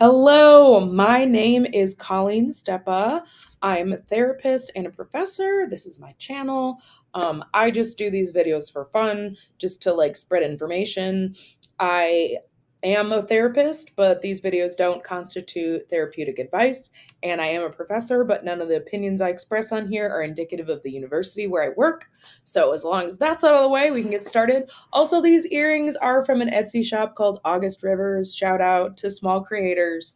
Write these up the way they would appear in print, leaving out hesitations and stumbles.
Hello, my name is Colleen Steppa. I'm a therapist and a professor. This is my channel. I just do these videos for fun, just to spread information. I am a therapist, but these videos don't constitute therapeutic advice. And I am a professor, but none of the opinions I express on here are indicative of the university where I work. So as long as that's out of the way, we can get started. Also, these earrings are from an Etsy shop called August Rivers. Shout out to small creators.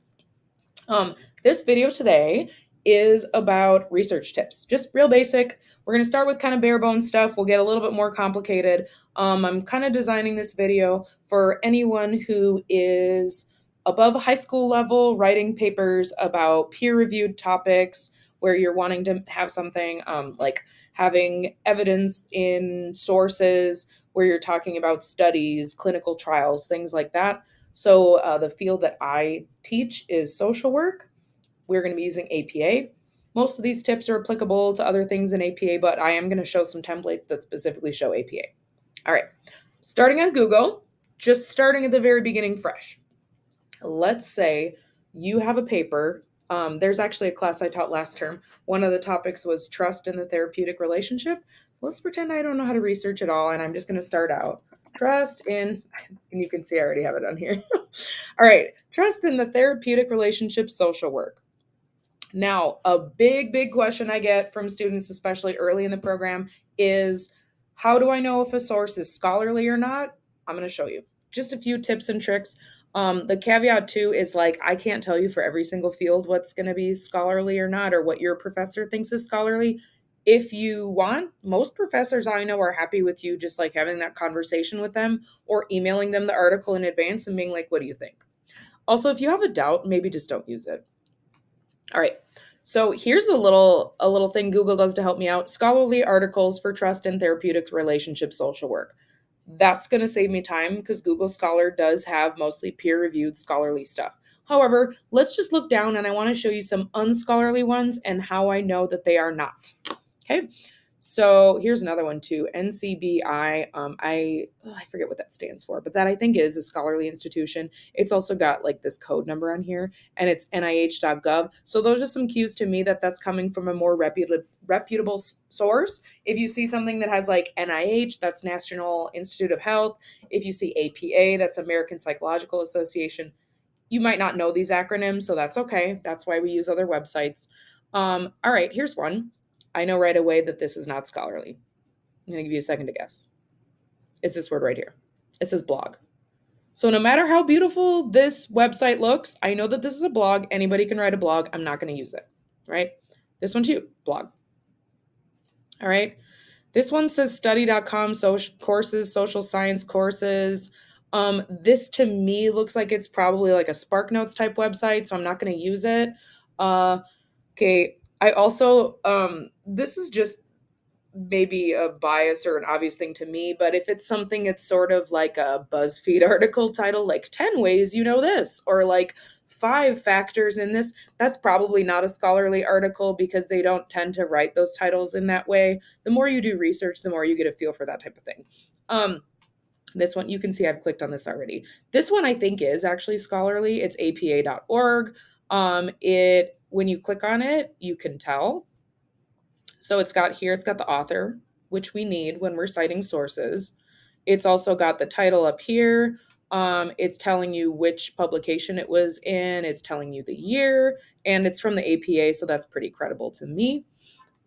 This video today is about research tips, just real basic. We're going to start with kind of bare bones stuff. We'll get a little bit more complicated. I'm kind of designing this video for anyone who is above high school level, writing papers about peer-reviewed topics where you're wanting to have something like having evidence in sources, where you're talking about studies, clinical trials, things like that. So the field that I teach is social work. We're going to be using APA. Most of these tips are applicable to other things in APA, but I am going to show some templates that specifically show APA. All right, starting on Google, just starting at the very beginning fresh. Let's say you have a paper. There's actually a class I taught last term. One of the topics was trust in the therapeutic relationship. Let's pretend I don't know how to research at all, and I'm just going to start out. Trust in, and you can see I already have it on here. All right, trust in the therapeutic relationship social work. Now, a big question I get from students, especially early in the program, is how do I know if a source is scholarly or not? I'm going to show you just a few tips and tricks. The caveat too is I can't tell you for every single field what's going to be scholarly or not, or what your professor thinks is scholarly. If you want, most professors I know are happy with you just having that conversation with them or emailing them the article in advance and being like, what do you think? Also, if you have a doubt, maybe just don't use it. All right. So here's a little thing Google does to help me out. Scholarly articles for trust and therapeutic relationship social work. That's going to save me time because Google Scholar does have mostly peer-reviewed scholarly stuff. However, let's just look down and I want to show you some unscholarly ones and how I know that they are not. Okay. So here's another one too, NCBI. I forget what that stands for, but that I think is a scholarly institution. It's also got this code number on here, and it's nih.gov. So those are some cues to me that that's coming from a more reputable source. If you see something that has NIH, that's National Institute of Health. If you see APA, that's American Psychological Association. You might not know these acronyms, so that's okay. That's why we use other websites. All right, here's one. I know right away that this is not scholarly. I'm going to give you a second to guess. It's this word right here. It says blog. So no matter how beautiful this website looks, I know that this is a blog. Anybody can write a blog. I'm not going to use it, right? This one too, blog. All right. This one says study.com, courses, social science courses. This to me looks like it's probably a SparkNotes type website, so I'm not going to use it. Okay. I also, this is just maybe a bias or an obvious thing to me, but if it's something it's sort of like a BuzzFeed article title, 10 ways you know this, or 5 factors in this, that's probably not a scholarly article because they don't tend to write those titles in that way. The more you do research, the more you get a feel for that type of thing. This one, you can see I've clicked on this already. This one I think is actually scholarly. It's apa.org. When you click on it, you can tell. So it's got the author, which we need when we're citing sources. It's also got the title up here. It's telling you which publication it was in. It's telling you the year, and it's from the APA, so that's pretty credible to me.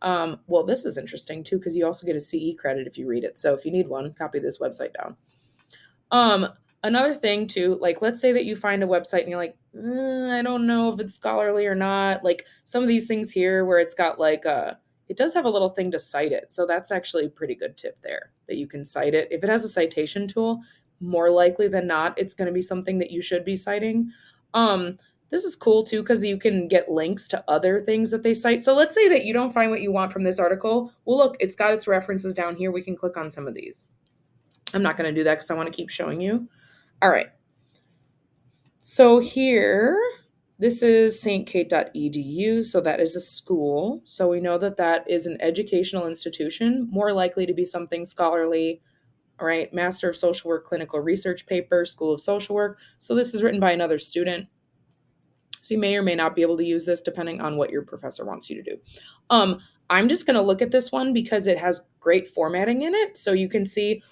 Well, this is interesting too, because you also get a CE credit if you read it. So if you need one, copy this website down. Another thing too, let's say that you find a website and you're like, I don't know if it's scholarly or not. Some of these things here where it's got it does have a little thing to cite it. So that's actually a pretty good tip there, that you can cite it. If it has a citation tool, more likely than not, it's going to be something that you should be citing. This is cool too, because you can get links to other things that they cite. So let's say that you don't find what you want from this article. Well, look, it's got its references down here. We can click on some of these. I'm not going to do that because I want to keep showing you. All right. So here, this is stkate.edu. So that is a school. So we know that that is an educational institution, more likely to be something scholarly. All right. Master of Social Work Clinical Research paper, School of Social Work. So this is written by another student. So you may or may not be able to use this depending on what your professor wants you to do. I'm just going to look at this one because it has great formatting in it. So you can see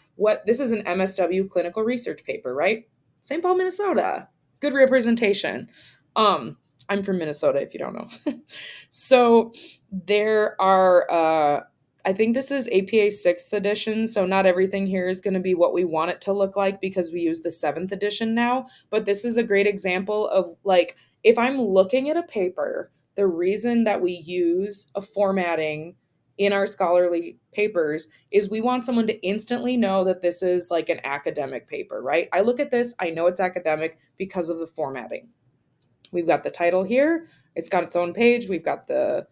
this is an MSW clinical research paper, right? St. Paul, Minnesota. Good representation. I'm from Minnesota, if you don't know. So there are, I think this is APA 6th edition. So not everything here is going to be what we want it to look like because we use the 7th edition now. But this is a great example of like, if I'm looking at a paper, the reason that we use a formatting in our scholarly papers is we want someone to instantly know that this is like an academic paper, right? I look at this, I know it's academic because of the formatting. We've got the title here. It's got its own page. We've got the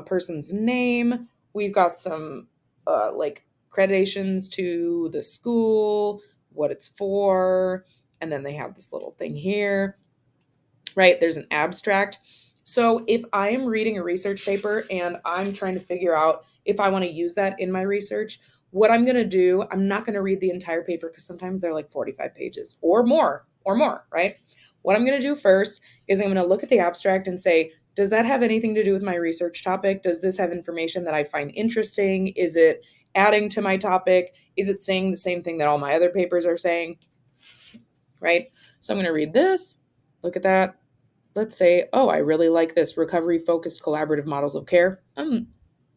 person's name. We've got some like accreditations to the school, what it's for, and then they have this little thing here, right? There's an abstract. So if I am reading a research paper and I'm trying to figure out if I want to use that in my research, what I'm going to do, I'm not going to read the entire paper because sometimes they're like 45 pages or more, right? What I'm going to do first is I'm going to look at the abstract and say, does that have anything to do with my research topic? Does this have information that I find interesting? Is it adding to my topic? Is it saying the same thing that all my other papers are saying? Right? So I'm going to read this, look at that. Let's say, oh, I really like this recovery-focused collaborative models of care. I'm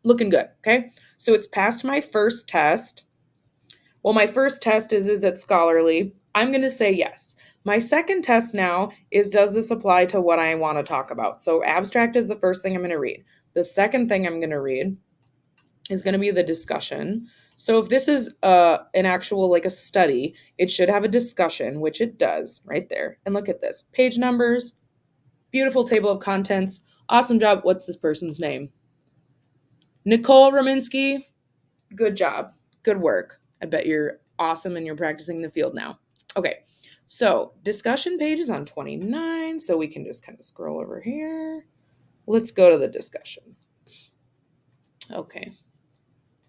looking good, okay? So it's passed my first test. Well, my first test is it scholarly? I'm going to say yes. My second test now is, does this apply to what I want to talk about? So abstract is the first thing I'm going to read. The second thing I'm going to read is going to be the discussion. So if this is an actual, like a study, it should have a discussion, which it does right there. And look at this, page numbers, beautiful table of contents. Awesome job. What's this person's name? Nicole Rominsky. Good job. Good work. I bet you're awesome and you're practicing in the field now. Okay. So discussion page is on 29. So we can just kind of scroll over here. Let's go to the discussion. Okay.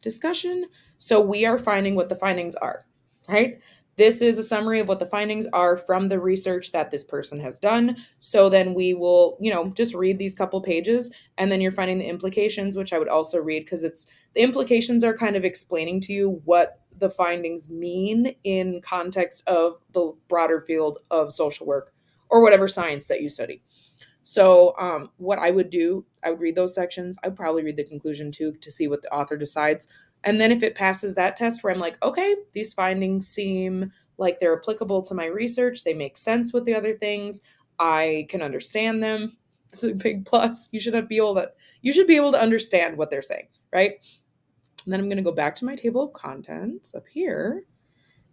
Discussion. So we are finding what the findings are, right? This is a summary of what the findings are from the research that this person has done. So then we will, just read these couple pages and then you're finding the implications, which I would also read because the implications are kind of explaining to you what the findings mean in context of the broader field of social work or whatever science that you study. So what I would do, I would read those sections. I'd probably read the conclusion too to see what the author decides. And then if it passes that test where I'm like, okay, these findings seem like they're applicable to my research. They make sense with the other things. I can understand them. It's a big plus. You should be able to understand what they're saying, right? And then I'm going to go back to my table of contents up here.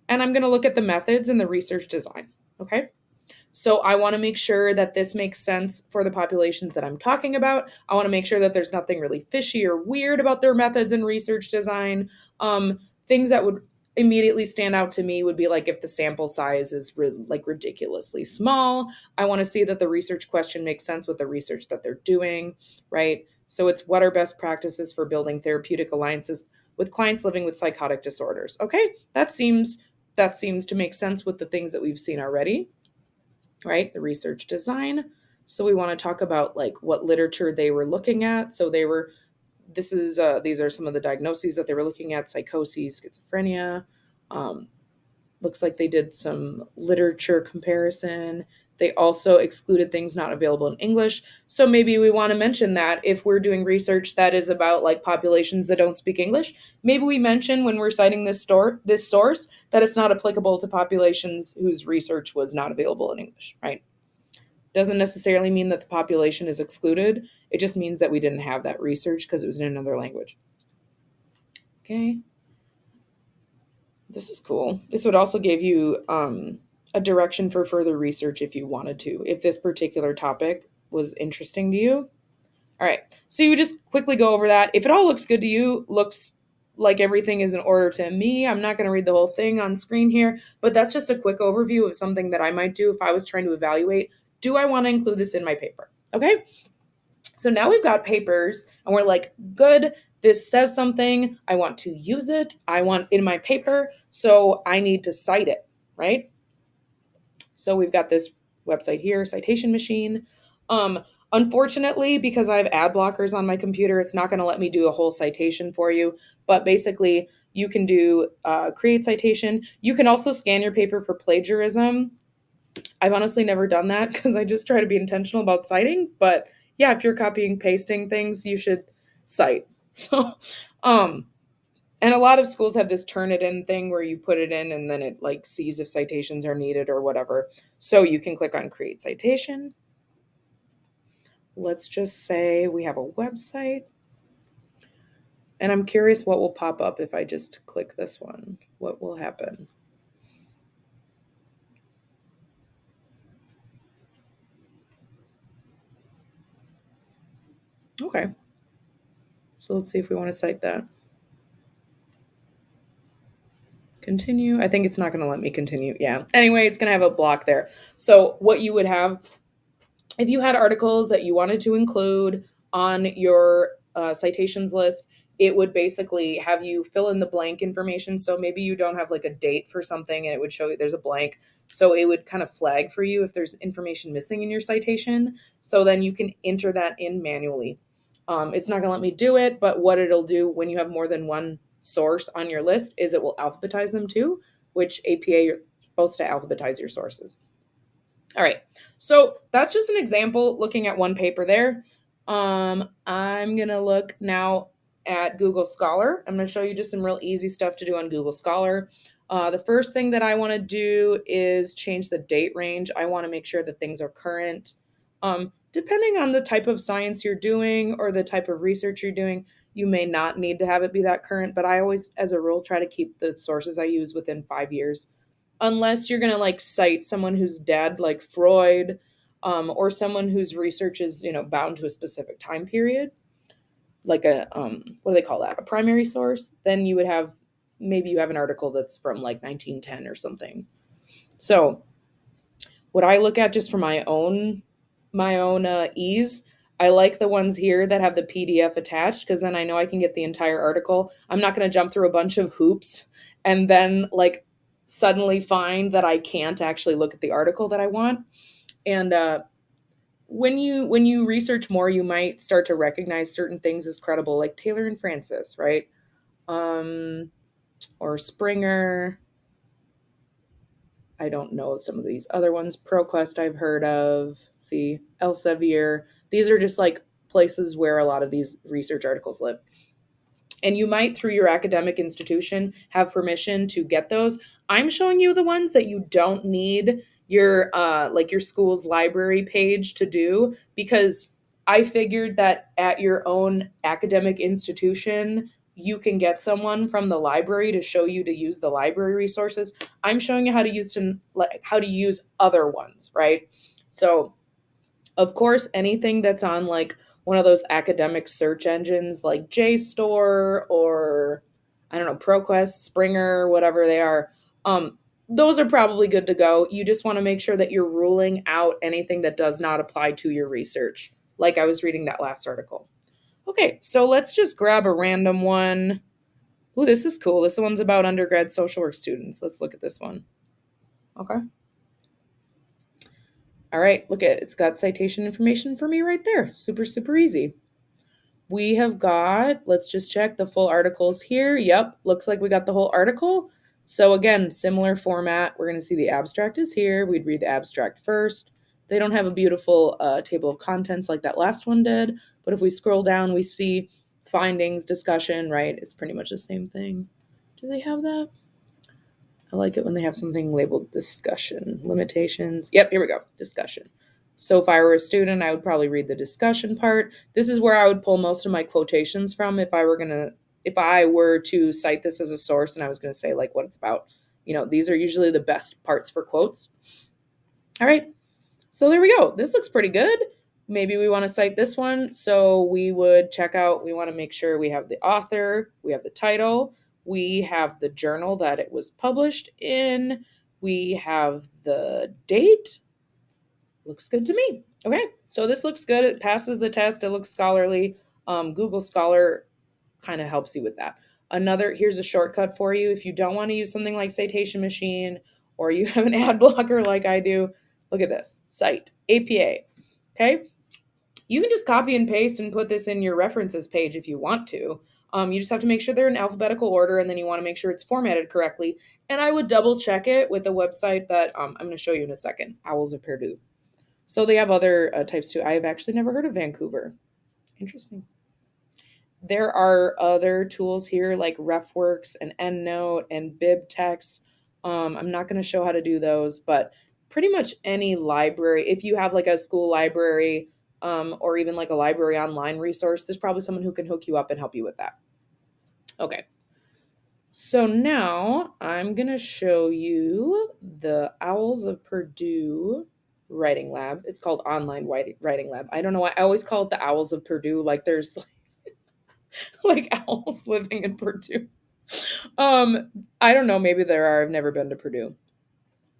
And I'm going to look at the methods and the research design. Okay. So I want to make sure that this makes sense for the populations that I'm talking about. I want to make sure that there's nothing really fishy or weird about their methods and research design. Things that would immediately stand out to me would be like if the sample size is ridiculously small. I want to see that the research question makes sense with the research that they're doing, right? So it's what are best practices for building therapeutic alliances with clients living with psychotic disorders. Okay, that seems to make sense with the things that we've seen already. Right? The research design. So we want to talk about like what literature they were looking at. So these are some of the diagnoses that they were looking at: psychosis, schizophrenia. Looks like they did some literature comparison. They also excluded things not available in English. So maybe we want to mention that if we're doing research that is about like populations that don't speak English, maybe we mention when we're citing this source that it's not applicable to populations whose research was not available in English, right? Doesn't necessarily mean that the population is excluded. It just means that we didn't have that research because it was in another language. Okay. This is cool. This would also give you a direction for further research if you wanted to, if this particular topic was interesting to you. All right. So you just quickly go over that. If it all looks good to you, looks like everything is in order to me, I'm not going to read the whole thing on screen here, but that's just a quick overview of something that I might do if I was trying to evaluate, do I want to include this in my paper? Okay. So now we've got papers and we're like, good, this says something. I want to use it. I want it in my paper. So I need to cite it, right? So we've got this website here, Citation Machine. Unfortunately, because I have ad blockers on my computer, it's not going to let me do a whole citation for you. But basically, you can do create citation. You can also scan your paper for plagiarism. I've honestly never done that because I just try to be intentional about citing. But yeah, if you're copying, pasting things, you should cite. So, and a lot of schools have this Turnitin thing where you put it in and then it like sees if citations are needed or whatever. So you can click on create citation. Let's just say we have a website. And I'm curious what will pop up if I just click this one. What will happen? Okay. So let's see if we want to cite that. Continue. I think it's not going to let me continue. Yeah. Anyway, it's going to have a block there. So what you would have, if you had articles that you wanted to include on your citations list, it would basically have you fill in the blank information. So maybe you don't have like a date for something and it would show you there's a blank. So it would kind of flag for you if there's information missing in your citation. So then you can enter that in manually. It's not going to let me do it, but what it'll do when you have more than one source on your list is it will alphabetize them too, which APA, you're supposed to alphabetize your sources. All right, so that's just an example looking at one paper there. I'm going to look now at Google Scholar. I'm going to show you just some real easy stuff to do on Google Scholar. The first thing that I want to do is change the date range. I want to make sure that things are current. Depending on the type of science you're doing or the type of research you're doing, you may not need to have it be that current, but I always, as a rule, try to keep the sources I use within 5 years. Unless you're going to like cite someone who's dead, like Freud, or someone whose research is, bound to a specific time period, like a, what do they call that? A primary source. Then you would have, maybe you have an article that's from like 1910 or something. So what I look at just for my own ease, I like the ones here that have the PDF attached because then I know I can get the entire article. I'm not going to jump through a bunch of hoops and then like suddenly find that I can't actually look at the article that I want. And when you research more, you might start to recognize certain things as credible, like Taylor and Francis, right? Or Springer. I don't know some of these other ones. ProQuest I've heard of. Let's see, Elsevier. These are just like places where a lot of these research articles live. And you might, through your academic institution, have permission to get those. I'm showing you the ones that you don't need your like your school's library page to do, because I figured that at your own academic institution, you can get someone from the library to show you to use the library resources. I'm showing you how to use other ones, right? So of course, anything that's on like one of those academic search engines like JSTOR or I don't know, ProQuest, Springer, whatever they are, those are probably good to go. You just want to make sure that you're ruling out anything that does not apply to your research, like I was reading that last article. Okay, so let's just grab a random one. Ooh, this is cool. This one's about undergrad social work students. Let's look at this one. Okay. All right, look at it. It's got citation information for me right there. Super, super easy. We have got, let's just check the full articles here. Yep, looks like we got the whole article. So again, similar format. We're going to see the abstract is here. We'd read the abstract first. They don't have a beautiful table of contents like that last one did. But if we scroll down, we see findings, discussion, right? It's pretty much the same thing. Do they have that? I like it when they have something labeled discussion. Limitations. Yep, here we go. Discussion. So if I were a student, I would probably read the discussion part. This is where I would pull most of my quotations from if I were to cite this as a source and I was going to say like what it's about. These are usually the best parts for quotes. All right. So there we go. This looks pretty good. Maybe we want to cite this one. So we would we want to make sure we have the author, we have the title, we have the journal that it was published in, we have the date. Looks good to me. Okay, so this looks good. It passes the test. It looks scholarly. Google Scholar kind of helps you with that. Here's a shortcut for you. If you don't want to use something like Citation Machine or you have an ad blocker like I do, look at this. Cite, APA. Okay. You can just copy and paste and put this in your references page if you want to. You just have to make sure they're in alphabetical order, and then you want to make sure it's formatted correctly. And I would double check it with a website that I'm going to show you in a second, Owls of Purdue. So they have other types too. I have actually never heard of Vancouver. Interesting. There are other tools here like RefWorks and EndNote and BibTeX. I'm not going to show how to do those, but pretty much any library, if you have like a school library or even like a library online resource, there's probably someone who can hook you up and help you with that. Okay. So now I'm going to show you the Owls of Purdue Writing Lab. It's called Online Writing Lab. I don't know why I always call it the Owls of Purdue. Like there's like owls living in Purdue. I don't know. Maybe there are. I've never been to Purdue.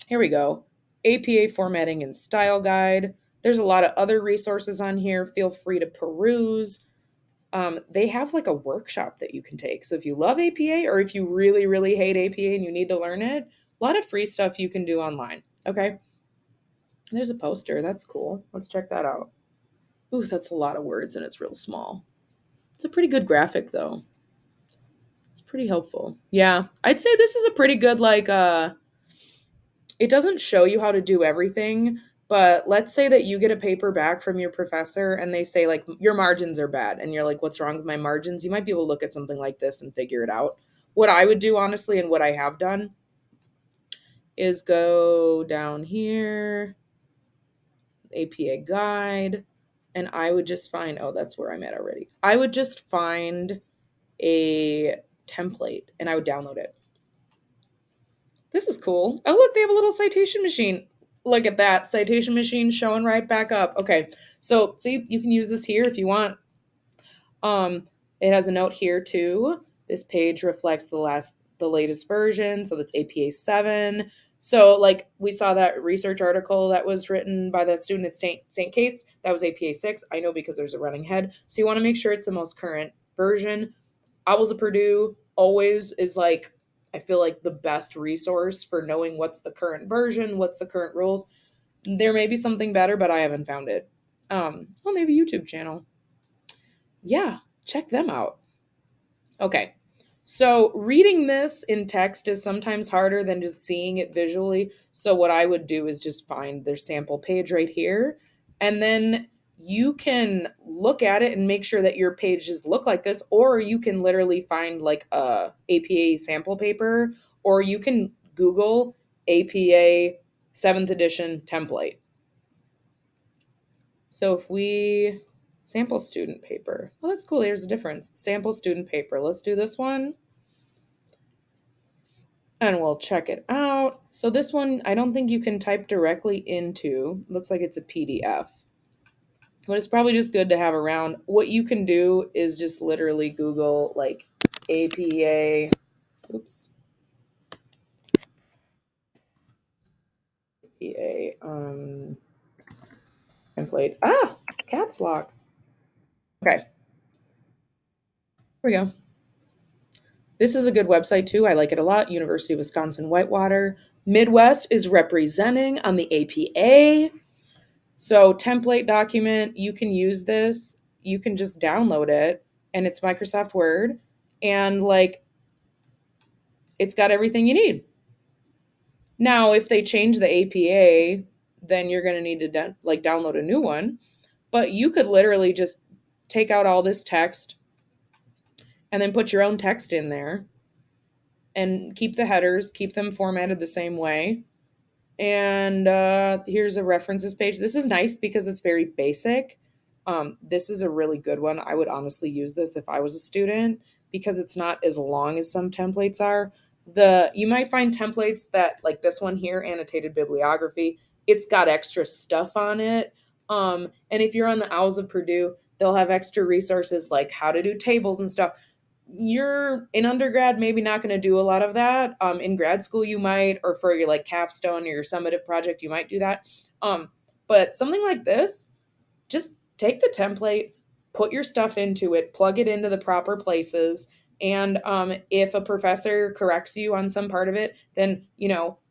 Here we go. APA Formatting and Style Guide. There's a lot of other resources on here. Feel free to peruse. They have like a workshop that you can take. So if you love APA or if you really, really hate APA and you need to learn it, a lot of free stuff you can do online. Okay. There's a poster. That's cool. Let's check that out. Ooh, that's a lot of words and it's real small. It's a pretty good graphic though. It's pretty helpful. Yeah. I'd say this is a pretty good, like, it doesn't show you how to do everything, but let's say that you get a paper back from your professor and they say, like, your margins are bad. And you're like, what's wrong with my margins? You might be able to look at something like this and figure it out. What I would do, honestly, and what I have done is go down here, APA guide, and I would just find, oh, that's where I'm at already. I would just find a template and I would download it. This is cool. Oh, look, they have a little citation machine. Look at that. Citation machine showing right back up. Okay. So see, you can use this here if you want. It has a note here too. This page reflects the latest version. So that's APA 7. So like we saw that research article that was written by that student at St. Kate's. That was APA 6. I know because there's a running head. So you want to make sure it's the most current version. Owls of Purdue always is like, I feel like the best resource for knowing what's the current version, what's the current rules. There may be something better, but I haven't found it. Well, maybe YouTube channel. Yeah, check them out. Okay. So reading this in text is sometimes harder than just seeing it visually. So what I would do is just find their sample page right here. And then you can look at it and make sure that your pages look like this, or you can literally find like a APA sample paper, or you can Google APA 7th edition template. So if we sample student paper, well, that's cool. Here's the difference. Sample student paper. Let's do this one. And we'll check it out. So this one, I don't think you can type directly into. Looks like it's a PDF. But it's probably just good to have around. What you can do is just literally Google like APA, oops, APA template. Ah, caps lock. Okay, here we go. This is a good website too. I like it a lot. University of Wisconsin Whitewater. Midwest is representing on the APA. So template document, you can use this. You can just download it and it's Microsoft Word and like it's got everything you need. Now, if they change the APA, then you're going to need to download a new one, but you could literally just take out all this text and then put your own text in there and keep the headers, keep them formatted the same way. And here's a references page. This is nice because it's very basic. This is a really good one. I would honestly use this if I was a student because it's not as long as some templates are. You might find templates that, like this one here, annotated bibliography, it's got extra stuff on it. And if you're on the Owls of Purdue, they'll have extra resources like how to do tables and stuff. You're in undergrad, maybe not going to do a lot of that. In grad school, you might, or for your like capstone or your summative project, you might do that. But something like this, just take the template, put your stuff into it, plug it into the proper places, And if a professor corrects you on some part of it, then,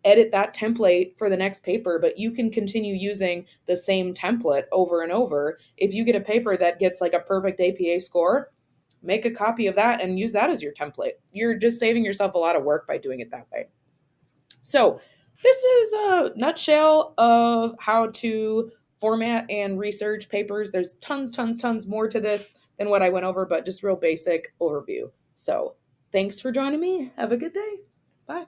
edit that template for the next paper, but you can continue using the same template over and over. If you get a paper that gets like a perfect APA score, make a copy of that and use that as your template. You're just saving yourself a lot of work by doing it that way. So this is a nutshell of how to format and research papers. There's tons more to this than what I went over, but just real basic overview. So thanks for joining me. Have a good day. Bye.